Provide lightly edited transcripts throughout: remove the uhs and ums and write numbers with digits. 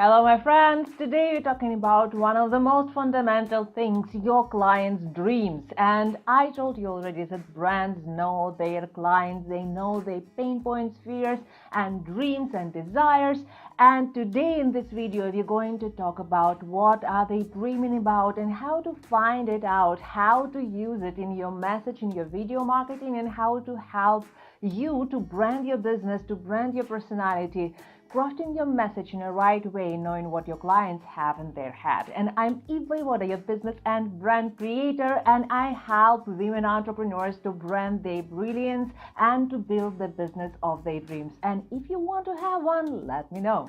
Hello, my friends. Today we're talking about one of the most fundamental things, your clients' dreams. And I told you already that brands know their clients, they know their pain points, fears, and dreams and desires. And today in this video, we're going to talk about what are they dreaming about and how to find it out, how to use it in your message, in your video marketing, and how to help you to brand your business, to brand your personality, crafting your message in a right way, knowing what your clients have in their head. And I'm Voyevoda, your business and brand creator, and I help women entrepreneurs to brand their brilliance and to build the business of their dreams. And if you want to have one, let me know.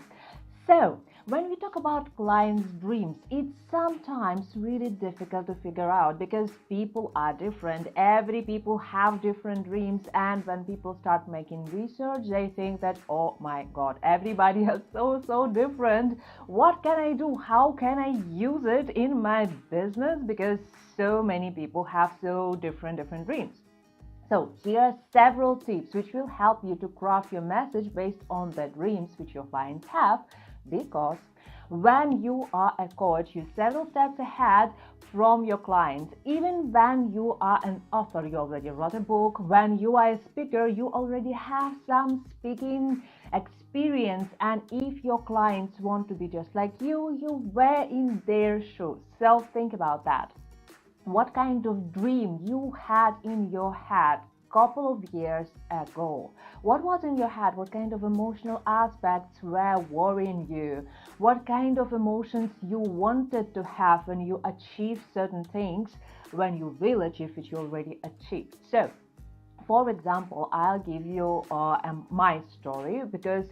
So, when we talk about clients' dreams, it's sometimes really difficult to figure out because people are different. Every people have different dreams, and when people start making research, they think that, oh my God, everybody is so different. What can I do? How can I use it in my business? Because so many people have so different dreams. So here are several tips which will help you to craft your message based on the dreams which your clients have, because when you are a coach, you're several steps ahead from your clients. Even when you are an author, you already wrote a book. When you are a speaker, you already have some speaking experience. And if your clients want to be just like you were in their shoes. So think about that. What kind of dream you had in your head couple of years ago? What was in your head? What kind of emotional aspects were worrying you? What kind of emotions you wanted to have when you achieve certain things, when you will achieve which you already achieved? So for example, I'll give you my story, because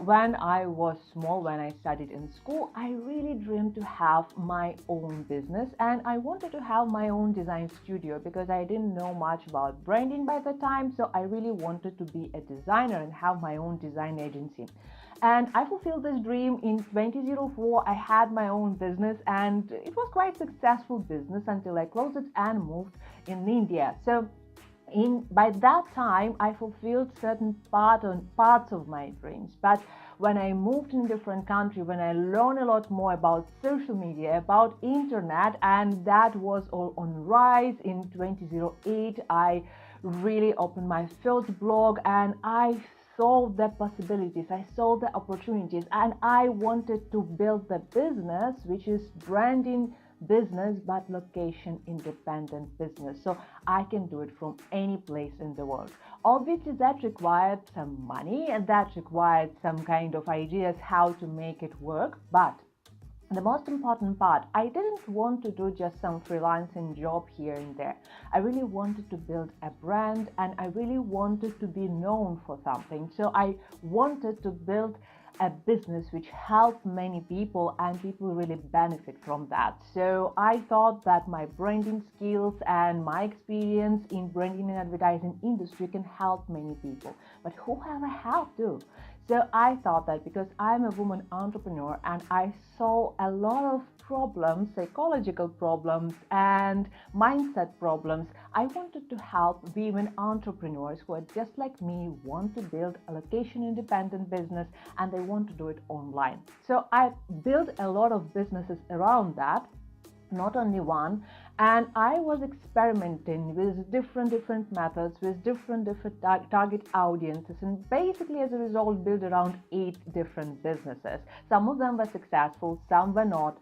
when I was small, when I studied in school, I really dreamed to have my own business, and I wanted to have my own design studio because I didn't know much about branding by the time. So I really wanted to be a designer and have my own design agency. And I fulfilled this dream in 2004. I had my own business, and it was quite successful business until I closed it and moved in India. So by that time, I fulfilled certain parts of my dreams. But when I moved in a different country, when I learned a lot more about social media, about internet, and that was all on rise in 2008, I really opened my first blog, and I saw the possibilities, I saw the opportunities, and I wanted to build the business, which is branding business but location independent business, so I can do it from any place in the world. Obviously that required some money, and that required some kind of ideas how to make it work. But the most important part, I didn't want to do just some freelancing job here and there. I really wanted to build a brand, and I really wanted to be known for something. So I wanted to build a business which helped many people, and people really benefit from that. So I thought that my branding skills and my experience in branding and advertising industry can help many people. But who have I helped to? So I thought that because I'm a woman entrepreneur and I saw a lot of problems, psychological problems and mindset problems, I wanted to help women entrepreneurs who are just like me, want to build a location independent business, and they want to do it online. So I built a lot of businesses around that, not only one, and I was experimenting with different methods, with different target audiences, and basically as a result built around 8 different businesses. Some of them were successful, some were not.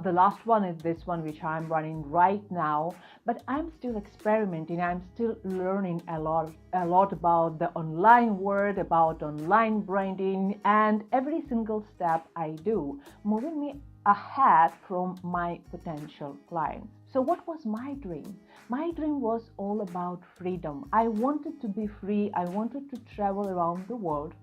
The last one is this one which I'm running right now, but I'm still experimenting. I'm still learning a lot about the online world, about online branding, and every single step I do moving me ahead from my potential clients. So what was my dream? My dream was all about freedom. I wanted to be free. I wanted to travel around the world.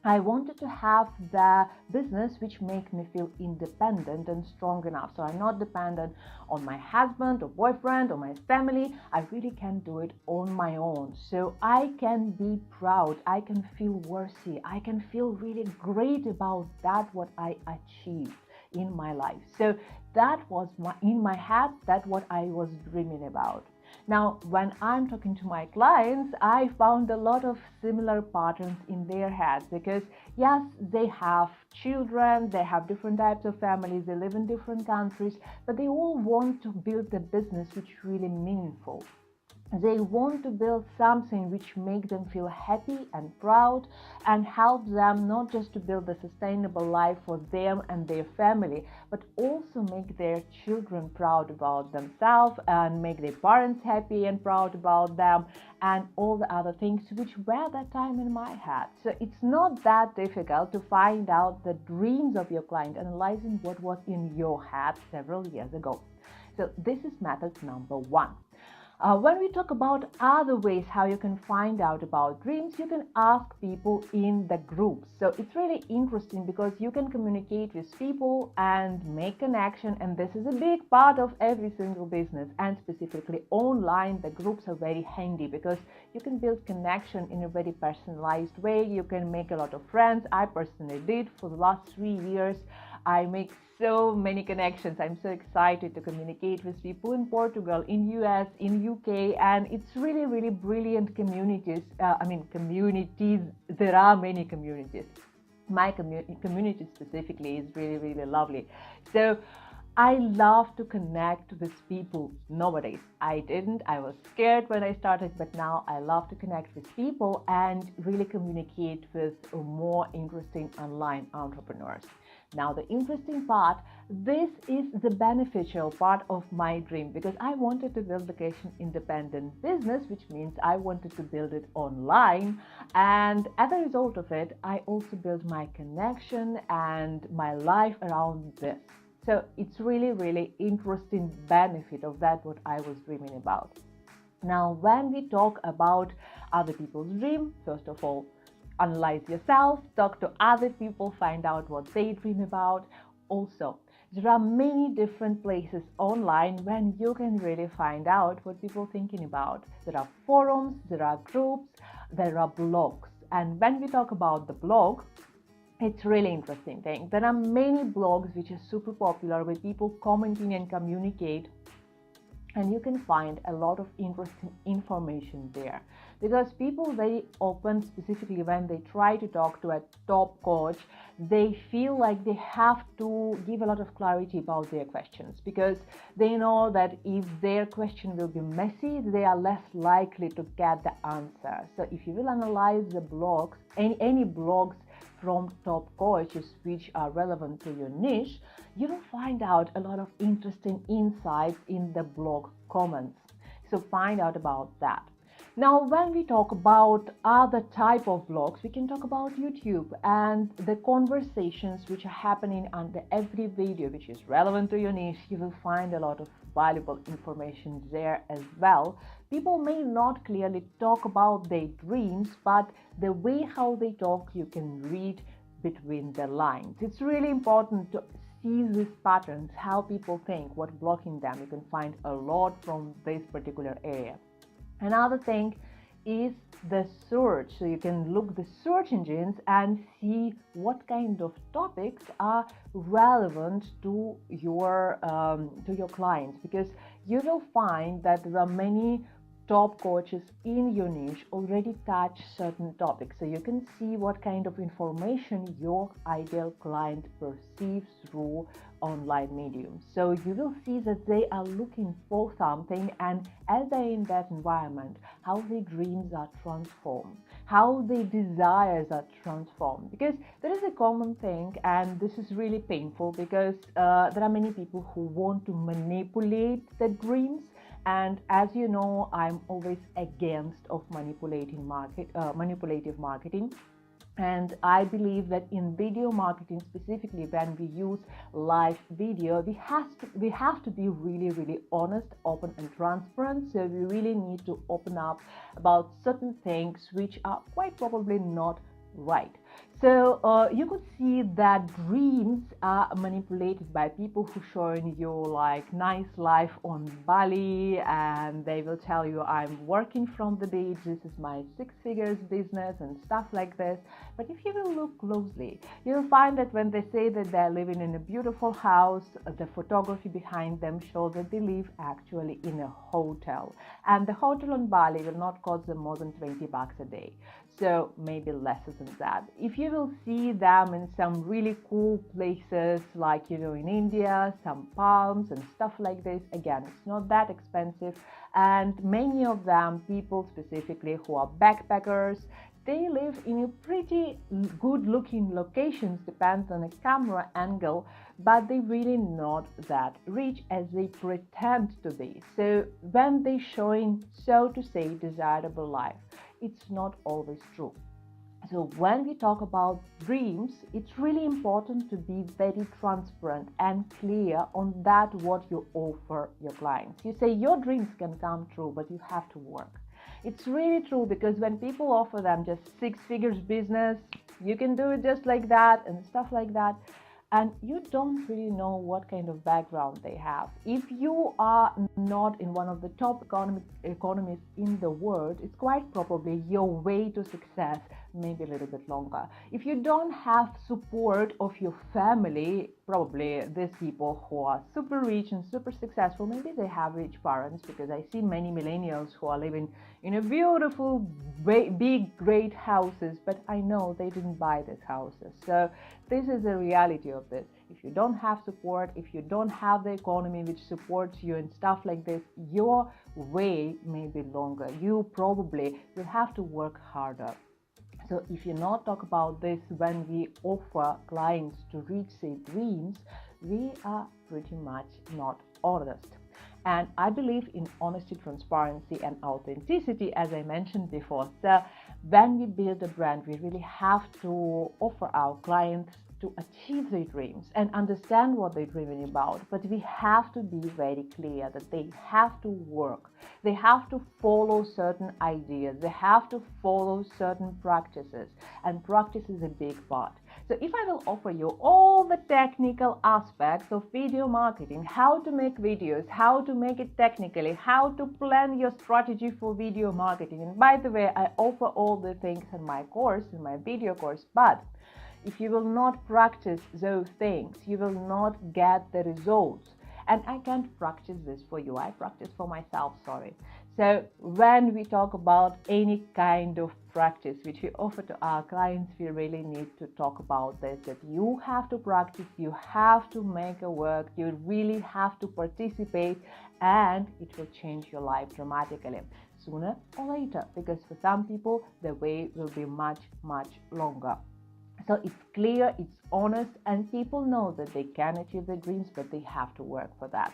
I wanted to have the business which makes me feel independent and strong enough. So I'm not dependent on my husband or boyfriend or my family. I really can do it on my own. So I can be proud. I can feel worthy. I can feel really great about that, what I achieved in my life. So that was in my head, that's what I was dreaming about. Now, when I'm talking to my clients, I found a lot of similar patterns in their heads because, yes, they have children, they have different types of families, they live in different countries, but they all want to build a business which is really meaningful. They want to build something which makes them feel happy and proud and help them not just to build a sustainable life for them and their family, but also make their children proud about themselves and make their parents happy and proud about them and all the other things which were that time in my head. So it's not that difficult to find out the dreams of your client, analyzing what was in your head several years ago. So this is method number one. When we talk about other ways how you can find out about dreams, you can ask people in the groups. So it's really interesting because you can communicate with people and make connection, and this is a big part of every single business, and specifically online, the groups are very handy because you can build connection in a very personalized way. You can make a lot of friends. I personally did for the last 3 years. I make so many connections. I'm so excited to communicate with people in Portugal, in US, in UK, and it's really, really brilliant communities. Communities. There are many communities. My community specifically is really, really lovely. So I love to connect with people nowadays. I was scared when I started, but now I love to connect with people and really communicate with more interesting online entrepreneurs. Now, the interesting part, this is the beneficial part of my dream because I wanted to build location independent business, which means I wanted to build it online. And as a result of it, I also built my connection and my life around this. So it's really, really interesting benefit of that, what I was dreaming about. Now, when we talk about other people's dream, first of all, analyze yourself, talk to other people, find out what they dream about. Also, there are many different places online when you can really find out what people are thinking about. There are forums, there are groups, there are blogs. And when we talk about the blog, it's really interesting thing. There are many blogs which are super popular with people commenting and communicate, and you can find a lot of interesting information there because people very often, specifically when they try to talk to a top coach, they feel like they have to give a lot of clarity about their questions because they know that if their question will be messy, they are less likely to get the answer. So if you will analyze the blogs, any blogs from top coaches which are relevant to your niche, you will find out a lot of interesting insights in the blog comments. So find out about that. Now, when we talk about other type of blogs, we can talk about YouTube and the conversations which are happening under every video which is relevant to your niche. You will find a lot of valuable information there as well. People may not clearly talk about their dreams, but the way how they talk, you can read between the lines. It's really important to see these patterns, how people think, what's blocking them. You can find a lot from this particular area. Another thing is the search. So you can look the search engines and see what kind of topics are relevant to your clients, because you will find that there are many top coaches in your niche already touch certain topics. So you can see what kind of information your ideal client perceives through online mediums. So you will see that they are looking for something, and as they're in that environment, how their dreams are transformed, how their desires are transformed. Because there is a common thing, and this is really painful because there are many people who want to manipulate the dreams. And as you know, I'm always against of manipulative marketing. And I believe that in video marketing, specifically when we use live video, we have to be really, really honest, open and transparent. So we really need to open up about certain things which are quite probably not right. So you could see that dreams are manipulated by people who showing you like nice life on Bali, and they will tell you I'm working from the beach, this is my six figures business and stuff like this. But if you will look closely, you'll find that when they say that they're living in a beautiful house, the photography behind them shows that they live actually in a hotel, and the hotel on Bali will not cost them more than $20 a day. So maybe less than that. If you will see them in some really cool places like in India, some palms and stuff like this, again, it's not that expensive. And many of them, people specifically who are backpackers, they live in a pretty good looking locations, depends on the camera angle, but they really not that rich as they pretend to be. So when they showing, so to say, desirable life, it's not always true. So when we talk about dreams, it's really important to be very transparent and clear on that what you offer your clients. You say your dreams can come true, but you have to work. It's really true, because when people offer them just six figures business, you can do it just like that and stuff like that, and you don't really know what kind of background they have. If you are not in one of the top economies in the world, it's quite probably your way to success maybe a little bit longer. If you don't have support of your family, probably these people who are super rich and super successful, maybe they have rich parents, because I see many millennials who are living in a beautiful, big, great houses, but I know they didn't buy these houses. So this is the reality of this. If you don't have support, if you don't have the economy which supports you and stuff like this, your way may be longer. You probably will have to work harder. So if you not talk about this when we offer clients to reach their dreams, we are pretty much not honest. And I believe in honesty, transparency, and authenticity, as I mentioned before. So when we build a brand, we really have to offer our clients to achieve their dreams and understand what they're dreaming about. But we have to be very clear that they have to work. They have to follow certain ideas. They have to follow certain practices. And practice is a big part. So if I will offer you all the technical aspects of video marketing, how to make videos, how to make it technically, how to plan your strategy for video marketing. And by the way, I offer all the things in my course, in my video course, but if you will not practice those things, you will not get the results. And I can't practice this for you. I practice for myself, sorry. So when we talk about any kind of practice which we offer to our clients, we really need to talk about this, that you have to practice, you have to make it work, you really have to participate, and it will change your life dramatically sooner or later, because for some people the way will be much, much longer. So it's clear, it's honest, and people know that they can achieve their dreams, but they have to work for that.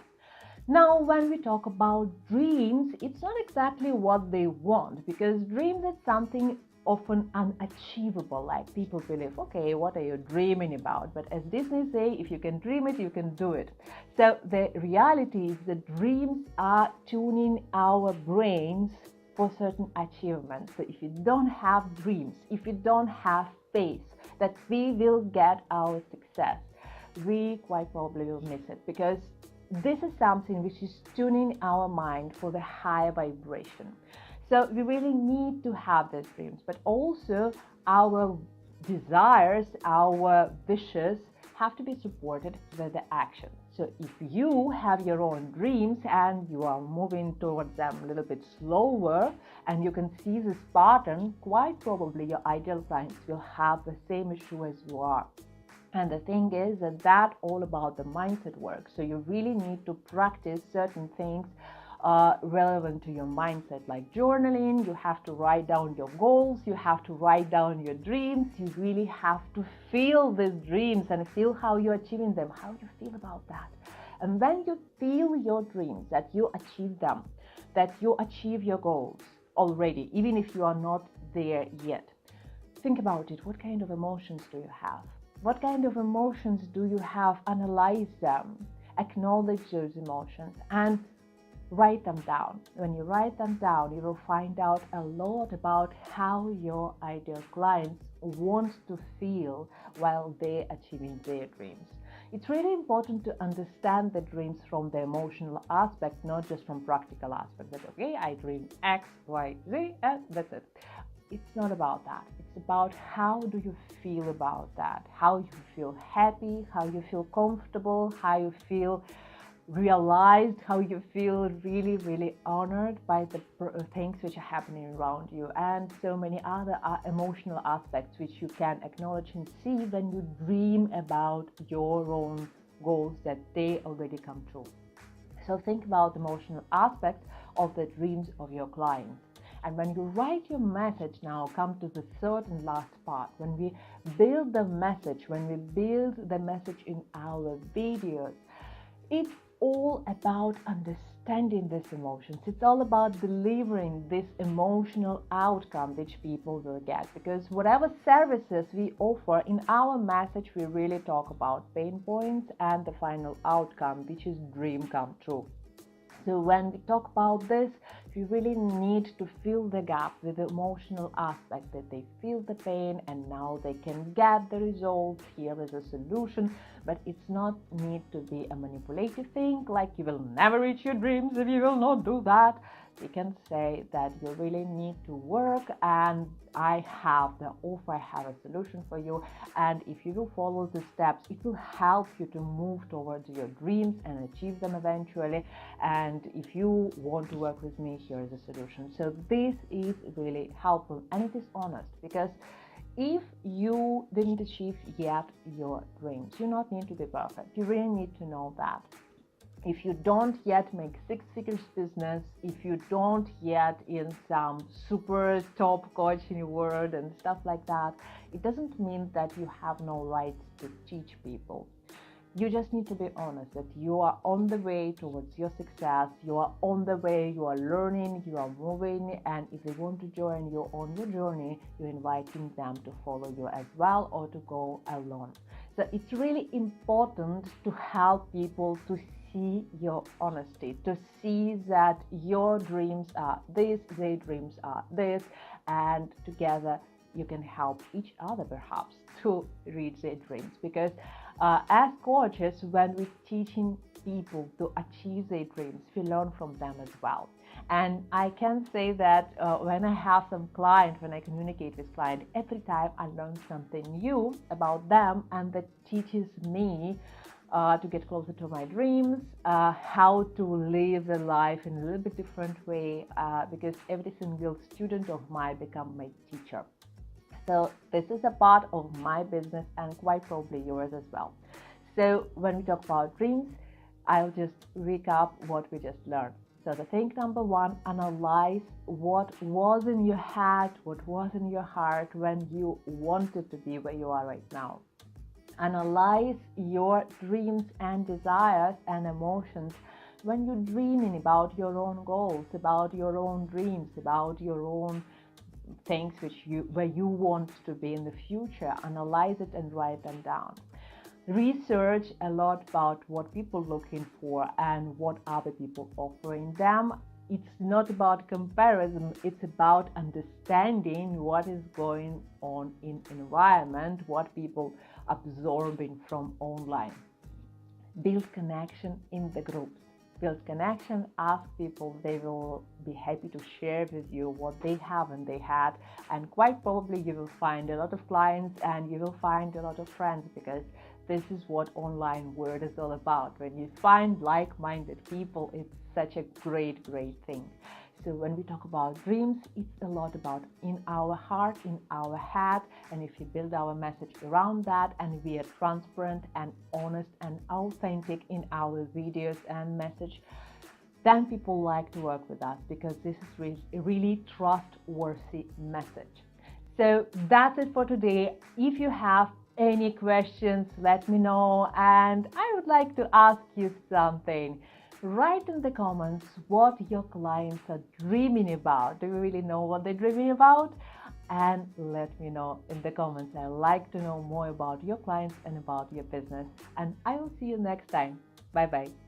Now, when we talk about dreams, it's not exactly what they want, because dreams is something often unachievable. Like people believe, okay, what are you dreaming about? But as Disney say, if you can dream it, you can do it. So the reality is that dreams are tuning our brains for certain achievements. So if you don't have dreams, if you don't have faith that we will get our success, we quite probably will miss it, because this is something which is tuning our mind for the higher vibration. So we really need to have these dreams, but also our desires, our wishes have to be supported with the action. So if you have your own dreams and you are moving towards them a little bit slower, and you can see this pattern, quite probably your ideal clients will have the same issue as you are. And the thing is that all about the mindset work. So you really need to practice certain things relevant to your mindset, like journaling. You have to write down your goals, you have to write down your dreams. You really have to feel these dreams and feel how you're achieving them, how you feel about that. And when you feel your dreams, that you achieve them, that you achieve your goals already, even if you are not there yet, think about it. What kind of emotions do you have? What kind of emotions do you have? Analyze them, acknowledge those emotions, and write them down. When you write them down, you will find out a lot about how your ideal clients want to feel while they're achieving their dreams. It's really important to understand the dreams from the emotional aspect, not just from practical aspect. That okay, I dream X, Y, Z, and that's it. It's not about that. It's about how do you feel about that, how you feel happy, how you feel comfortable, how you feel realized, how you feel really, really honored by the things which are happening around you, and so many other emotional aspects which you can acknowledge and see when you dream about your own goals that they already come true. So think about the emotional aspects of the dreams of your clients. And when you write your message, now come to the third and last part. When we build the message, in our videos, it's all about understanding these emotions. It's all about delivering this emotional outcome which people will get. Because whatever services we offer in our message, we really talk about pain points and the final outcome, which is dream come true. So when we talk about this, we really need to fill the gap with the emotional aspect, that they feel the pain and now they can get the results. Here is a solution, but it's not need to be a manipulative thing, like you will never reach your dreams if you will not do that. We can say that you really need to work, and I have the offer, I have a solution for you, and if you will follow the steps, it will help you to move towards your dreams and achieve them eventually. And if you want to work with me, here is a solution. So this is really helpful, and it is honest, because if you didn't achieve yet your dreams, you not need to be perfect. You really need to know that. If you don't yet make six figures business, if you don't yet in some super top coaching world and stuff like that, it doesn't mean that you have no rights to teach people. You just need to be honest that you are on the way towards your success, you are on the way, you are learning, you are moving, and if they want to join you on your journey, you're inviting them to follow you as well or to go alone. So it's really important to help people to see your honesty, to see that your dreams are this, their dreams are this, and together you can help each other perhaps to reach their dreams. Because as coaches, when we're teaching people to achieve their dreams, we learn from them as well. And I can say that when I have some client, when I communicate with client, every time I learn something new about them, and that teaches me to get closer to my dreams, how to live the life in a little bit different way, because every single student of mine become my teacher. So this is a part of my business and quite probably yours as well. So when we talk about dreams, I'll just recap what we just learned. So the thing number one, analyze what was in your head, what was in your heart when you wanted to be where you are right now. Analyze your dreams and desires and emotions when you're dreaming about your own goals, about your own dreams, about your own things where you want to be in the future. Analyze it and write them down. Research a lot about what people are looking for and what other people offering them. It's not about comparison, it's about understanding what is going on in environment, what people absorbing from online. Build connection in the groups. Build connection, ask people, they will be happy to share with you what they have and they had, and quite probably you will find a lot of clients and you will find a lot of friends, because this is what online world is all about. When you find like-minded people, it's such a great thing. So when we talk about dreams, it's a lot about in our heart, in our head, and if you build our message around that, and we are transparent and honest and authentic in our videos and message, then people like to work with us, because this is a really trustworthy message. So that's it for today. If you have any questions, let me know, and I would like to ask you something. Write in the comments what your clients are dreaming about. Do you really know what they're dreaming about? And let me know in the comments. I like to know more about your clients and about your business. And I will see you next time. Bye bye.